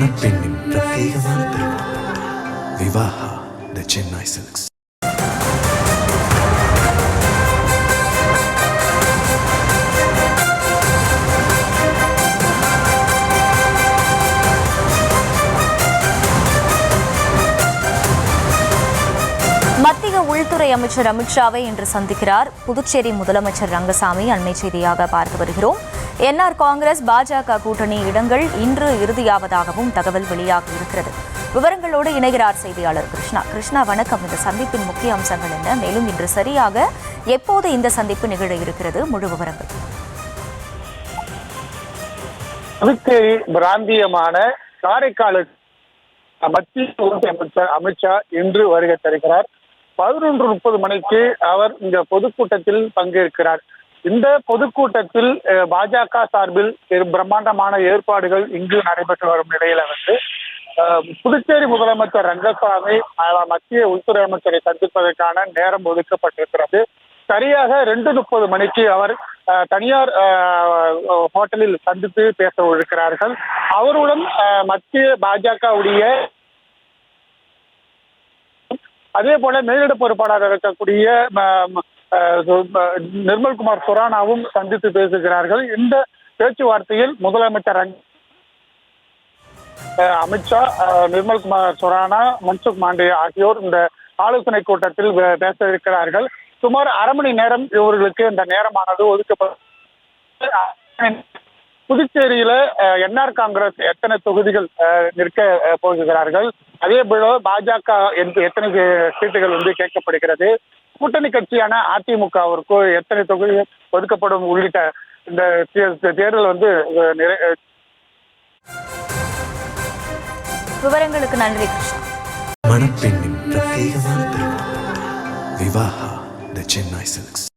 மணப்பெண்ணின் பிரத்யேகமான திருமணம் விவாஹா தி சென்னை சில்க்ஸ். மத்திய உள்துறை அமைச்சர் அமித்ஷாவை இன்று சந்திக்கிறார் புதுச்சேரி முதலமைச்சர் ரங்கசாமி. அண்மை செய்தியாக பார்த்து வருகிறோம். என்ஆர் காங்கிரஸ் பாஜக கூட்டணி இடங்கள் இன்று இறுதியாவதாகவும் தகவல் வெளியாகி இருக்கிறது. விவரங்களோடு இணைகிறார் செய்தியாளர் கிருஷ்ணா. கிருஷ்ணா, வணக்கம். இந்த சந்திப்பின் முக்கிய அம்சங்கள் என்ன? மேலும் இன்று சரியாக எப்போது இந்த சந்திப்பு நிகழ இருக்கிறது? முழு விவரங்கள். புதுச்சேரி பிராந்தியமான காரைக்காலுக்கு மத்திய உள்துறை அமைச்சர் அமித்ஷா இன்று வருகை தருகிறார். 11:30 மணிக்கு அவர் இந்த பொதுக்கூட்டத்தில் பங்கேற்கிறார். இந்த பொதுக்கூட்டத்தில் பாஜக சார்பில் பிரம்மாண்டமான ஏற்பாடுகள் இங்கு நடைபெற்று வரும் நிலையில புதுச்சேரி முதலமைச்சர் ரங்கசாமி மத்திய உள்துறை அமைச்சரை சந்திப்பதற்கான நேரம் ஒதுக்கப்பட்டிருக்கிறது. சரியாக 2:30 மணிக்கு அவர் தனியார் ஹோட்டலில் சந்தித்து பேச இருக்கிறார்கள். அவருடன் மத்திய பாஜகவுடைய அதே போல மேலிட பொறுப்பாளராக இருக்கக்கூடிய நிர்மல்குமார் சுரானாவும் சந்தித்து பேசுகிறார்கள். இந்த பேச்சுவார்த்தையில் முதலமைச்சர் அமித்ஷா, நிர்மல்குமார் சுரானா, மன்சுக் மாண்டே ஆகியோர் இந்த ஆலோசனை கூட்டத்தில் பேச இருக்கிறார்கள். சுமார் அரை மணி நேரம் இவர்களுக்கு இந்த நேரமானது ஒதுக்கப்படும். புதுச்சேரியில என்ஆர் காங்கிரஸ் எத்தனை தொகுதிகள் நிற்க போகிறார்கள், அதே போல பாஜக எத்தனை சீட்டுகள் கேட்கப்படுகிறது, கூட்டணி கட்சியான அதிமுகவிற்கு எத்தனை தொகுதிகள் ஒதுக்கப்படும் உள்ளிட்ட இந்த தேர்தல் விவரங்களுக்கு நன்றி கிருஷ்ணா. மணப்பெண்ணின் பிரத்யேகமான திருமணம் விவாஹா தி சென்னை சில்க்ஸ்.